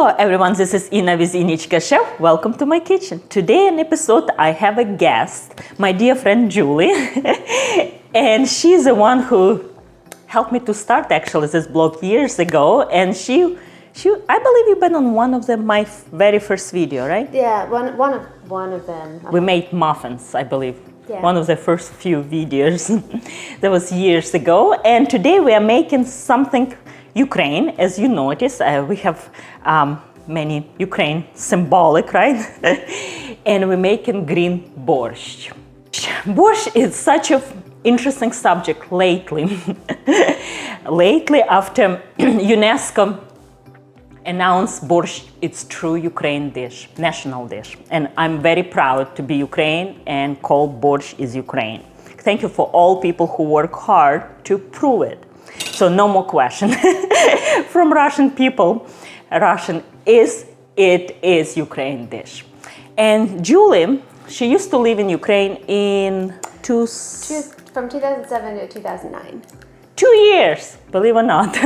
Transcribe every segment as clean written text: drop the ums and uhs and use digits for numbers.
Hello everyone, this is Inna with innichkachef. Welcome to my kitchen. Today in episode I have a guest, my dear friend Julie. And she's the one who helped me to start actually this blog years ago. And she I believe you've been on one of my very first video, right? Yeah, one of them. We made muffins, I believe. Yeah. One of the first few videos. That was years ago. And today we are making something Ukraine. As you notice, we have many Ukraine symbolic, right? And we're making green borscht. Borscht is such an interesting subject lately. Lately, after UNESCO announced borscht its true Ukraine dish, national dish. And I'm very proud to be Ukraine and call borscht is Ukraine. Thank you for all people who work hard to prove it. So no more question from Russian people. Russian is Ukraine dish. And Julie, she used to live in Ukraine From 2007 to 2009. 2 years, believe it or not.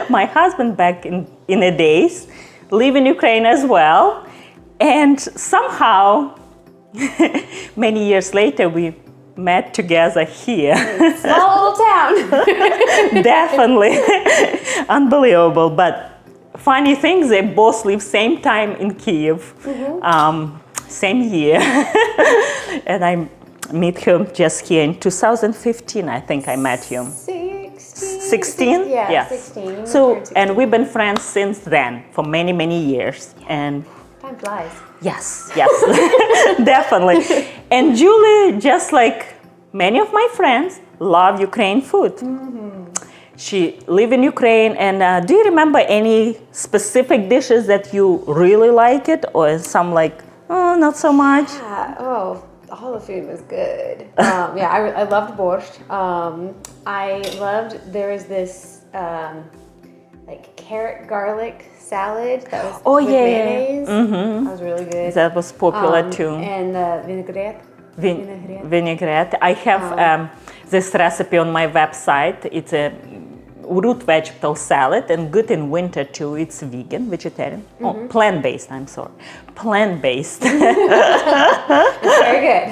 My husband back in the days lived in Ukraine as well. And somehow, many years later, we met together here. Small little town. Definitely. Unbelievable. But funny thing, they both live same time in Kyiv, same year. And I met him just here in 2015, I think I met him. 16? Yeah, yes. 16. So, and we've been friends since then for many, many years. And time flies. yes, definitely. And Julie, just like many of my friends, love Ukraine food. She live in Ukraine, and do you remember any specific dishes that you really like it, or some like, oh, not so much? Yeah, all the food was good. I loved borscht. There was this like carrot garlic salad that was with mayonnaise. That was really good. That was popular too. And vinaigrette. Vinaigrette. I have this recipe on my website. It's a root vegetable salad, and good in winter too. It's vegan, vegetarian. Oh, plant-based, I'm sorry. Plant-based. It's very good.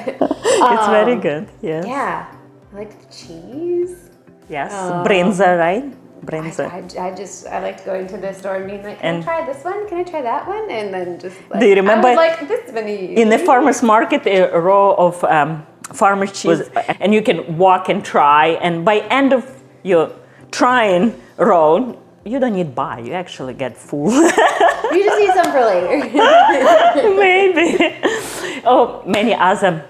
It's very good, yes. Yeah, I like the cheese. Yes, brinza, right? Brinza. I liked going to the store and being like, can I try this one? Can I try that one? And then just like, do you remember? I was like, this is many. In the farmer's market, a row of farmer's cheese, and you can walk and try, and by end of your trying row, you don't need buy, you actually get full. You just need some for later. Maybe. Oh, many other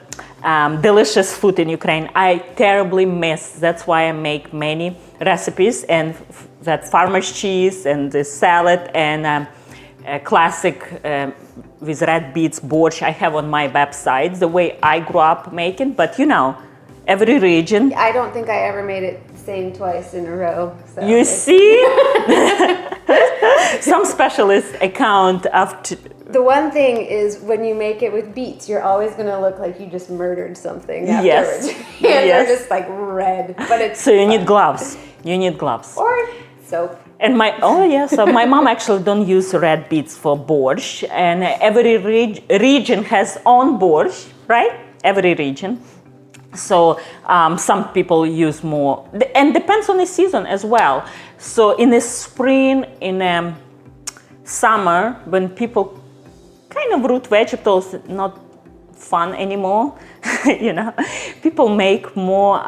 delicious food in Ukraine. I terribly miss. That's why I make many recipes, and that farmer's cheese and the salad and classic with red beets borscht I have on my website, the way I grew up making. But you know, every region. I don't think I ever made it the same twice in a row. So you see? Some specialists account after. The one thing is when you make it with beets, you're always going to look like you just murdered something afterwards. Yes. And they're just like red. But it's so you need gloves. You need gloves. Or soap. And so my mom actually don't use red beets for borscht, and every region has own borscht, right? Every region. So some people use more, and depends on the season as well. So in the spring, in summer, when people kind of root vegetables not fun anymore, you know, people make more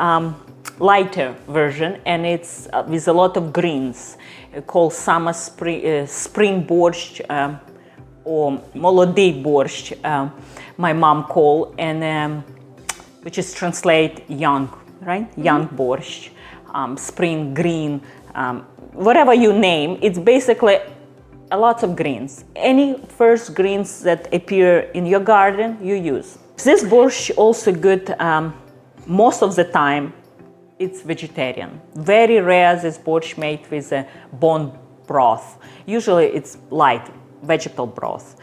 lighter version, and it's with a lot of greens, called summer spring borscht or molodey borscht. My mom called, and which is translate young, right? Young borscht, spring green, whatever you name. It's basically a lot of greens. Any first greens that appear in your garden, you use. This borscht also good most of the time. It's vegetarian. Very rare this borscht made with a bone broth. Usually it's light vegetable broth.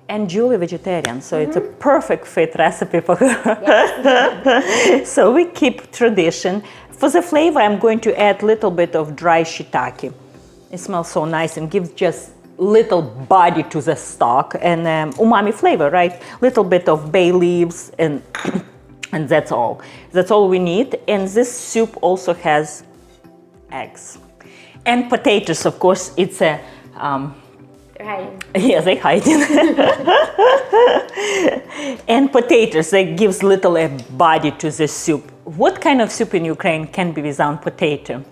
And Julie vegetarian, so it's a perfect fit recipe for her. Yes. So we keep tradition. For the flavor, I'm going to add a little bit of dry shiitake. It smells so nice and gives just little body to the stock and umami flavor, right? Little bit of bay leaves and and that's all. That's all we need. And this soup also has eggs and potatoes. Of course, it's a They're hiding. yeah, they hiding. And potatoes, that gives little a body to the soup. What kind of soup in Ukraine can be without potato?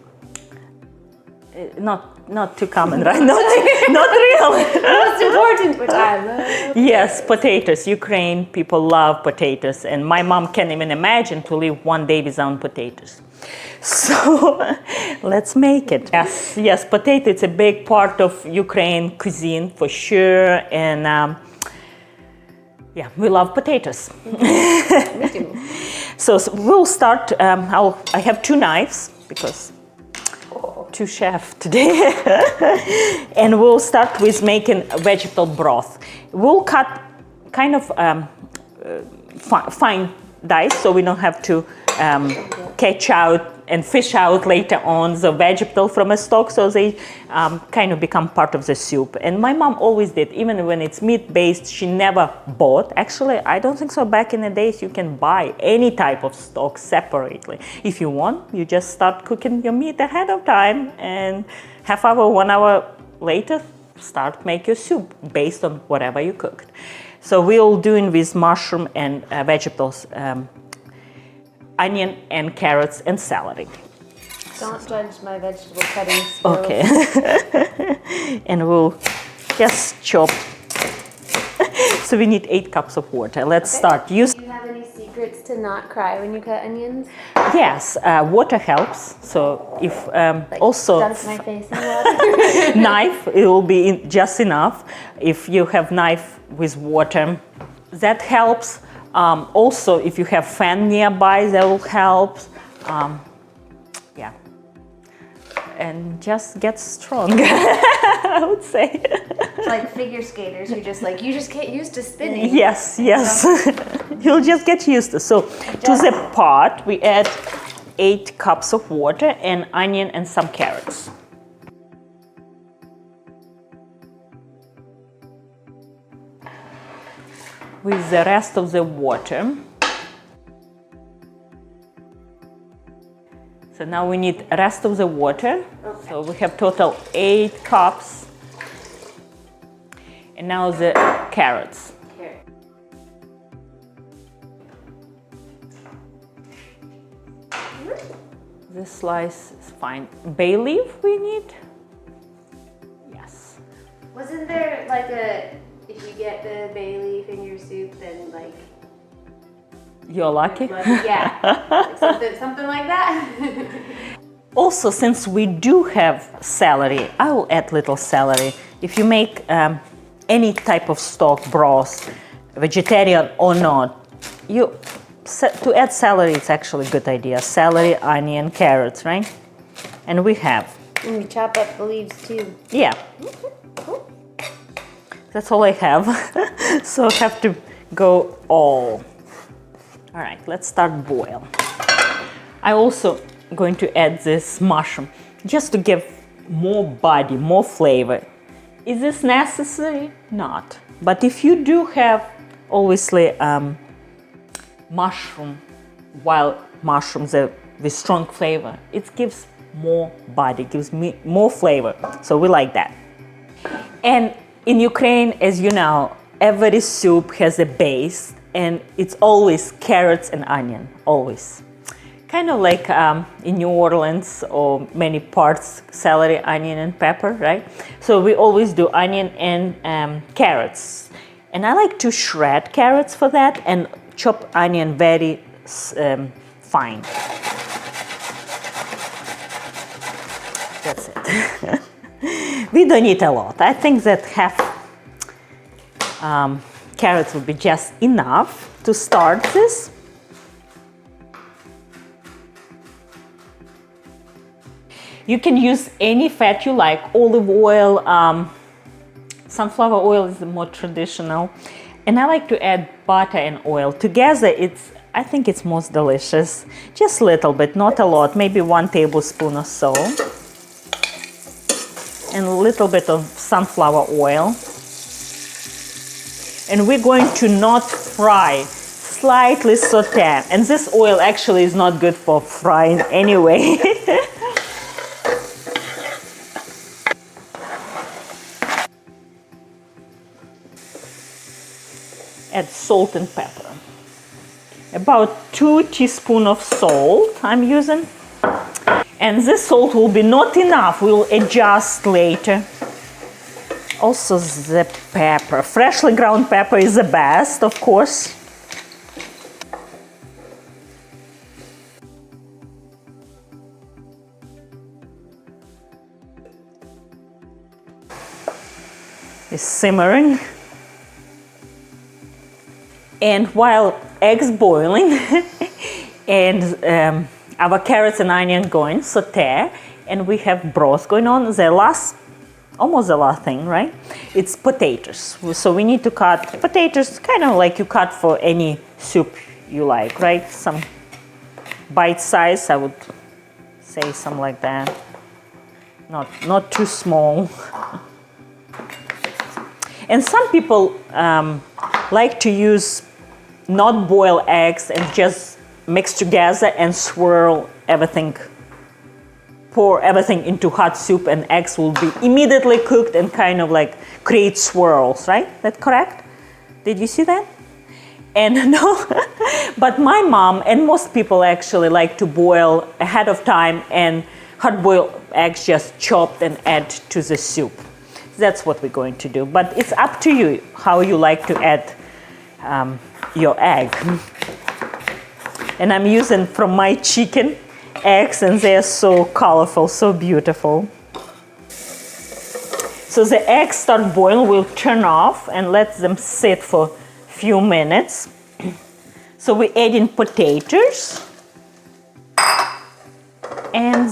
Not too common, right? Not really. Most important, which I love. Yes, potatoes. Ukraine people love potatoes, and my mom can't even imagine to live one day without potatoes. So let's make it. Yes, potato. It's a big part of Ukraine cuisine for sure, and yeah, we love potatoes. Me too. So we'll start. I have 2 knives because. 2 chefs today. And we'll start with making vegetable broth. We'll cut kind of fine dice so we don't have to catch out and fish out later on the vegetable from a stock, so they kind of become part of the soup. And my mom always did, even when it's meat-based, she never bought. Actually, I don't think so. Back in the days, you can buy any type of stock separately. If you want, you just start cooking your meat ahead of time, and half hour, 1 hour later, start make your soup based on whatever you cooked. So we'll doing with mushroom and vegetables, onion and carrots and celery. Don't judge my vegetable cutting skills. Okay. And we'll just chop. So we need 8 cups of water. Let's start. Do you have any secrets to not cry when you cut onions? Yes, water helps. So if also Dunk my face in water. knife, it will be just enough. If you have knife with water, that helps. Also, if you have fan nearby, that will help. Yeah, and just get strong. I would say. It's like figure skaters who you just get used to spinning. Yes. You'll just get used to. So to the pot, we add 8 cups of water and onion and some carrots. With the rest of the water. So now we need the rest of the water. Okay. So we have total 8 cups. And now the carrots. This slice is fine. Bay leaf we need? Yes. Wasn't there like if you get the bay leaf in your soup, then like you're lucky? Yeah, like something like that. Also, since we do have celery, I will add little celery. If you make any type of stock, broth, vegetarian or not, to add celery, it's actually a good idea. Celery, onion, carrots, right? And we have. And we chop up the leaves too. Yeah. That's all I have. So I have to go all. All right, let's start boil. I also going to add this mushroom just to give more body, more flavor. Is this necessary? Not. But if you do have, obviously, mushroom, wild mushrooms with strong flavor, it gives more body, gives me more flavor. So we like that. And in Ukraine, as you know, every soup has a base, and it's always carrots and onion, always. Kind of like in New Orleans or many parts, celery, onion, and pepper, right? So we always do onion and carrots. And I like to shred carrots for that and chop onion very fine. That's it. We don't need a lot. I think that half carrots would be just enough to start this. You can use any fat you like, olive oil, sunflower oil is the more traditional. And I like to add butter and oil. Together, I think it's most delicious. Just a little bit, not a lot, maybe 1 tablespoon or so. And little bit of sunflower oil. And we're going to not fry, slightly saute. And this oil actually is not good for frying anyway. Add salt and pepper. About 2 teaspoons of salt I'm using. And this salt will be not enough, we'll adjust later. Also the pepper, freshly ground pepper is the best, of course. It's simmering. And while eggs boiling and our carrots and onion going saute, and we have broth going on, almost the last thing, right? It's potatoes. So we need to cut potatoes kind of like you cut for any soup you like, right? Some bite size, I would say something like that. Not too small. And some people like to use not boiled eggs and just mix together and swirl everything. Pour everything into hot soup and eggs will be immediately cooked and kind of like create swirls, right? That correct? Did you see that? And no, but my mom and most people actually like to boil ahead of time and hard boiled eggs just chopped and add to the soup. That's what we're going to do. But it's up to you how you like to add your egg. And I'm using from my chicken eggs, and they're so colorful, so beautiful. So the eggs start boiling, we'll turn off and let them sit for a few minutes. So we add in potatoes and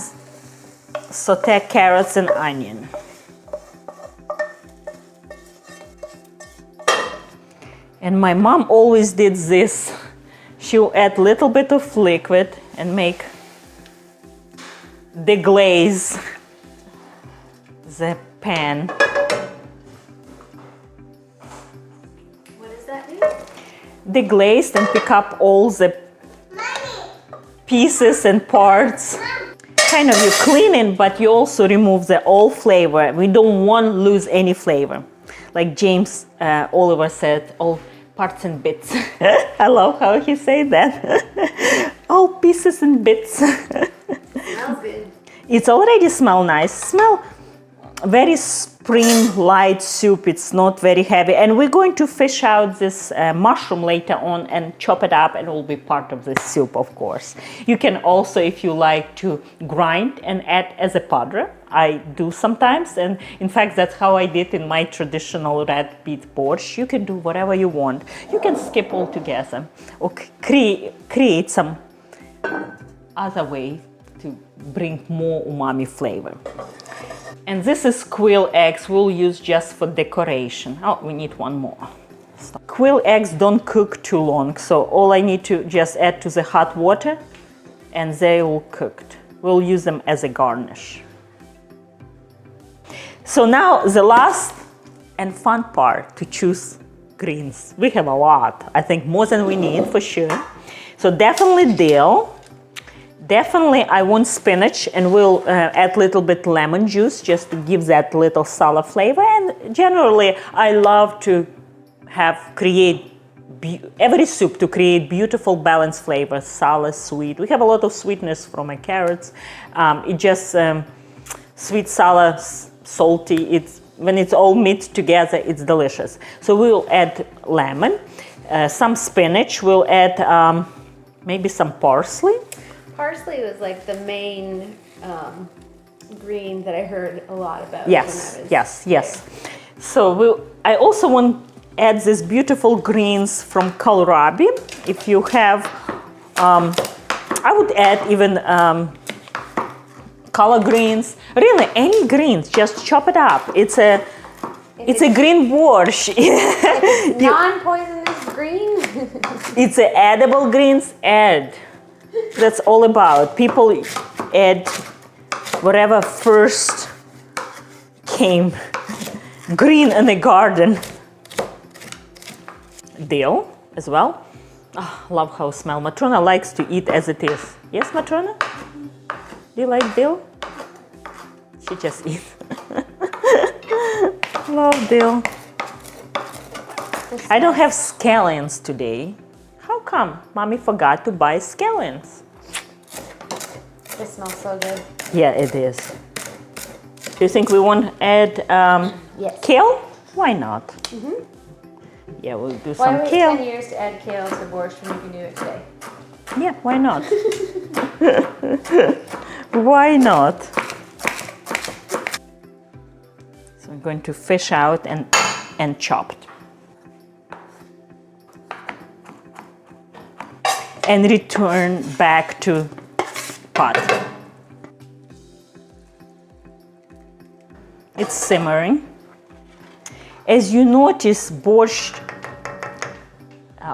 saute carrots and onion. And my mom always did this. She'll add a little bit of liquid and make deglaze the pan. What does that do? Deglaze and pick up all the pieces and parts. Kind of you clean it, but you also remove the old flavor. We don't want to lose any flavor. Like James Oliver said, all parts and bits. I love how he said that. All pieces and bits. Smells good. It's already smell nice. Smell very spring light soup. It's not very heavy. And we're going to fish out this mushroom later on and chop it up, and it will be part of the soup, of course. You can also, if you like, to grind and add as a powder. I do sometimes, and in fact that's how I did in my traditional red beet borscht. You can do whatever you want. You can skip altogether or create some other way to bring more umami flavor. And this is quail eggs we'll use just for decoration. Oh, we need one more. Quail eggs don't cook too long, so all I need to just add to the hot water and they will cooked. We'll use them as a garnish. So now the last and fun part, to choose greens. We have a lot, I think more than we need for sure. So definitely dill. Definitely I want spinach, and we'll add a little bit lemon juice just to give that little sour flavor. And generally I love to create every soup to create beautiful balanced flavors, sour, sweet. We have a lot of sweetness from my carrots. It just sweet, sour, salty. When it's all mixed together, it's delicious. So we'll add lemon, some spinach. We'll add maybe some parsley. Parsley was like the main green that I heard a lot about. Yes, yes. So I also want to add these beautiful greens from kohlrabi. If you have, I would add even collard greens. Really, any greens, just chop it up. It's a green borscht. Non-poisonous green? It's an edible greens. That's all about. People add whatever first became green in the garden. Dill as well. Oh, love how it smells. Matrona likes to eat as it is. Yes, Matrona? Do you like dill? She just eats. Love dill. I don't have scallions today. How come? Mommy forgot to buy scallions. It smells so good. Yeah, it is. Do you think we want to add Yes. kale? Why not? Yeah, we'll do some Why wait kale. 10 years to add kale to borscht when you can do it today? Yeah, why not? Why not? So I'm going to fish out and chopped. And return back to pot. It's simmering. As you notice, borscht,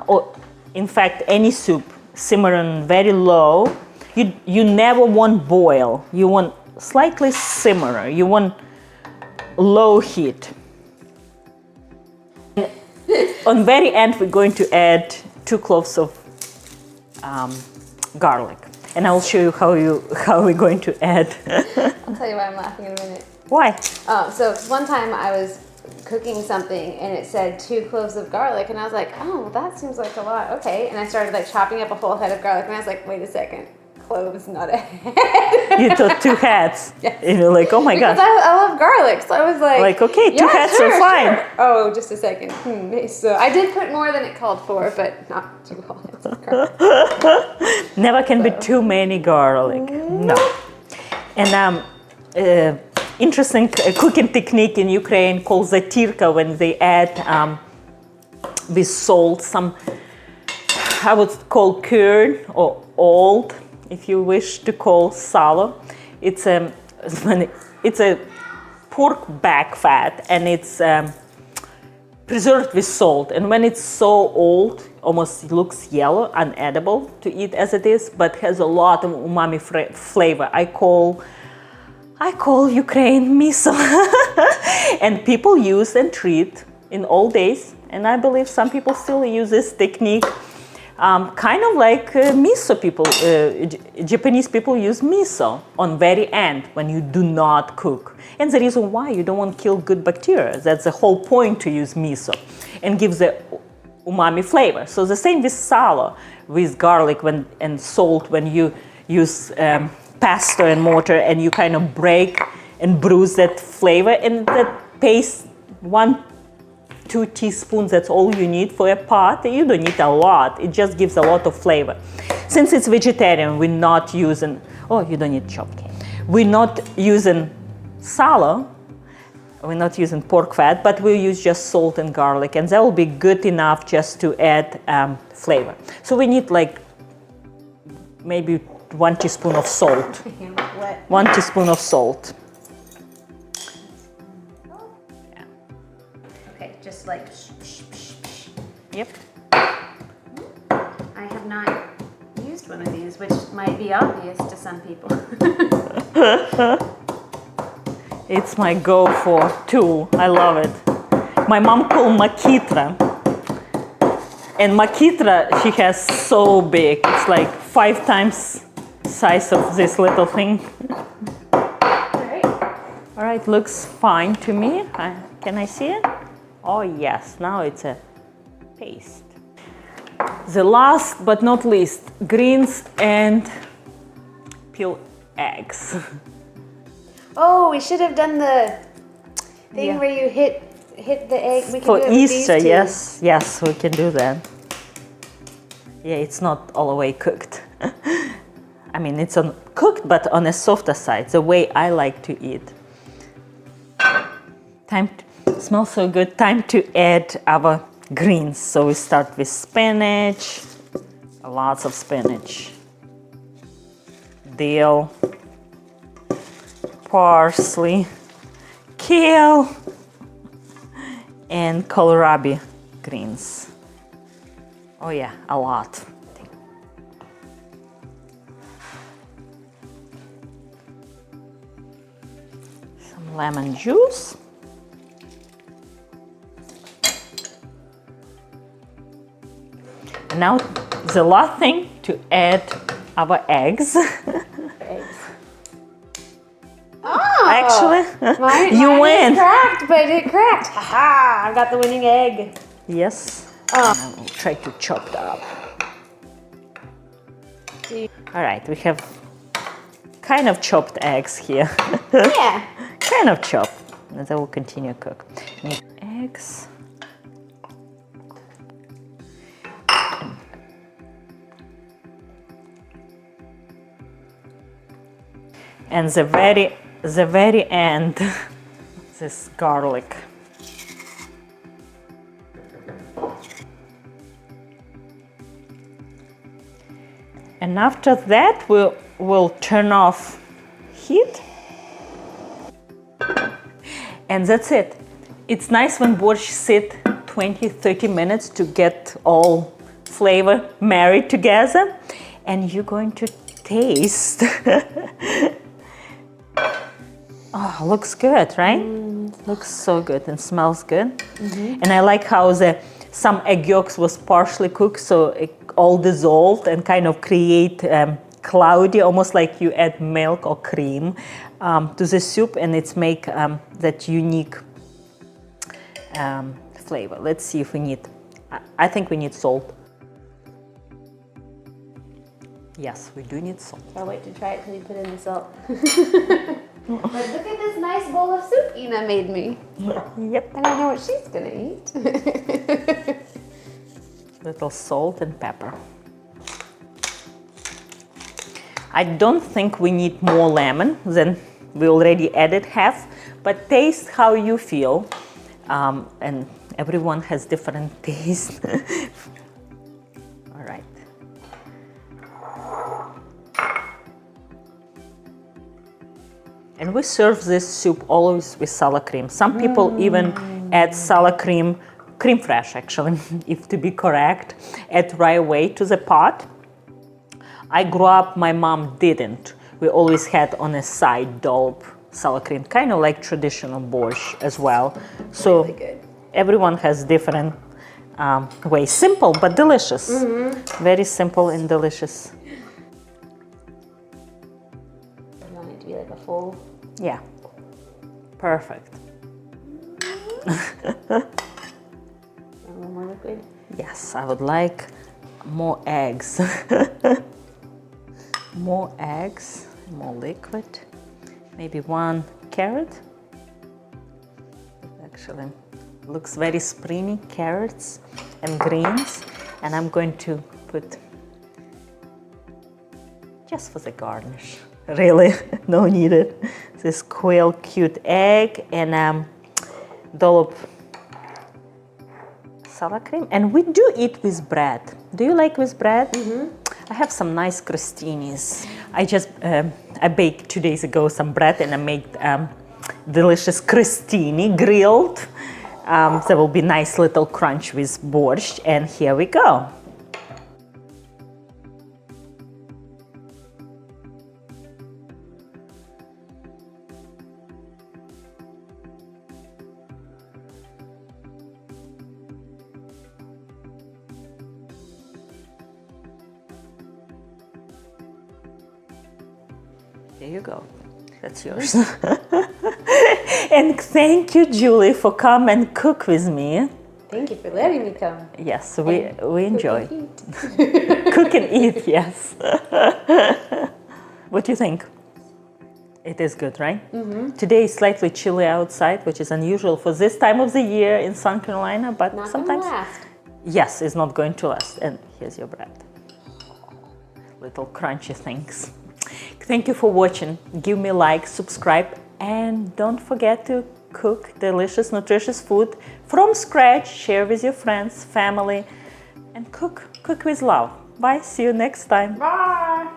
or in fact any soup, simmering very low. You never want boil. You want slightly simmer. You want low heat. On very end, we're going to add 2 cloves of garlic, and I'll show you how we're going to add. I'll tell you why I'm laughing in a minute. Why? So one time I was cooking something and it said 2 cloves of garlic, and I was like, oh, well, that seems like a lot. Okay, and I started like chopping up a whole head of garlic, and I was like, wait a second, cloves, not a head. You took 2 heads. Yes. And you're like, oh my Because gosh. I love garlic, so I was like, Okay, 2 heads sure, are fine. sure. Oh, just a second. So I did put more than it called for, but not 2 whole heads of garlic. Never can be too many garlic. No. And interesting cooking technique in Ukraine called zatyrka, when they add with salt some, I would call curd or old, if you wish to call salo. It's a pork back fat, and it's preserved with salt. And when it's so old, almost looks yellow, unedible to eat as it is, but has a lot of umami flavor. I call Ukraine miso. And people use and treat in old days, and I believe some people still use this technique, kind of like miso people, Japanese people use miso on very end when you do not cook. And the reason why, you don't want to kill good bacteria. That's the whole point to use miso, and gives the umami flavor. So the same with salo, with garlic and salt, when you use pesto and mortar, and you kind of break and bruise that flavor, and that paste 1-2 teaspoons, that's all you need for a pot. You don't need a lot, it just gives a lot of flavor. Since it's vegetarian, we're not using, oh, you don't need chopped cane. We're not using salo, we're not using pork fat, but we'll use just salt and garlic, and that will be good enough just to add flavor. So we need like maybe 1 teaspoon of salt. 1 teaspoon of salt. Yeah. Okay, just like. Yep. I have not used one of these, which might be obvious to some people. It's my go-for tool. I love it. My mom called makitra. And makitra, she has so big. It's like 5 times size of this little thing. All right, looks fine to me. Can I see it? Oh yes, now it's a paste. The last but not least, greens and peel eggs. Oh, we should have done the thing where you hit the egg. We can For do it with Easter, these two. yes, we can do that. Yeah, it's not all the way cooked. I mean, it's cooked, but on a softer side, the way I like to eat. Smells so good. Time to add our greens. So we start with spinach, lots of spinach, dill, parsley, kale, and kohlrabi greens. Oh yeah, a lot. Some lemon juice. And now the last thing to add our eggs. Eggs. Oh, Actually, mine win. Is cracked, but it cracked. Haha! I've got the winning egg. Yes. Oh. And I will try to chop that up. All right, we have kind of chopped eggs here. Yeah. Kind of chopped. And then we'll continue to cook. Need eggs. And the very end, this garlic. And after that, we'll turn off heat. And that's it. It's nice when borscht sit 20-30 minutes to get all flavor married together. And you're going to taste. Oh, looks good, right? Looks so good and smells good. And I like how some egg yolks was partially cooked, so it all dissolved and kind of create cloudy, almost like you add milk or cream to the soup, and it's make that unique flavor. Let's see if we need, I think we need salt. Yes, we do need salt. I'll wait to try it till you put in the salt. But look at this nice bowl of soup Ina made me. Yep. I don't know what she's gonna eat. Little salt and pepper. I don't think we need more lemon than we already added half, but taste how you feel. And everyone has different taste. All right. And we serve this soup always with sour cream. Some people even add sour cream fraiche actually, if to be correct, add right away to the pot. I grew up, my mom didn't. We always had on a side dollop sour cream, kind of like traditional borscht as well. So Really good. everyone has different ways. Simple but delicious. Very simple and delicious. You want it to be like a full. Yeah, perfect. A little more liquid. Yes, I would like more eggs. More eggs, more liquid. Maybe 1 carrot. It actually looks very springy, carrots and greens. And I'm going to put just for the garnish. Really, no needed. This quail cute egg and dollop sour cream. And we do eat with bread. Do you like with bread? I have some nice crostinis. I just I baked 2 days ago some bread and I made delicious crostini grilled. There will be nice little crunch with borscht, and here we go. There you go. That's yours. And thank you, Julie, for coming and cook with me. Thank you for letting me come. Yes, we enjoy. Cook and eat. Cook and eat, yes. What do you think? It is good, right? Today is slightly chilly outside, which is unusual for this time of the year in South Carolina, but Not sometimes... gonna last. Yes, it's not going to last. And here's your bread. Little crunchy things. Thank you for watching. Give me a like, subscribe, and don't forget to cook delicious, nutritious food from scratch. Share with your friends, family, and cook with love. Bye. See you next time. Bye.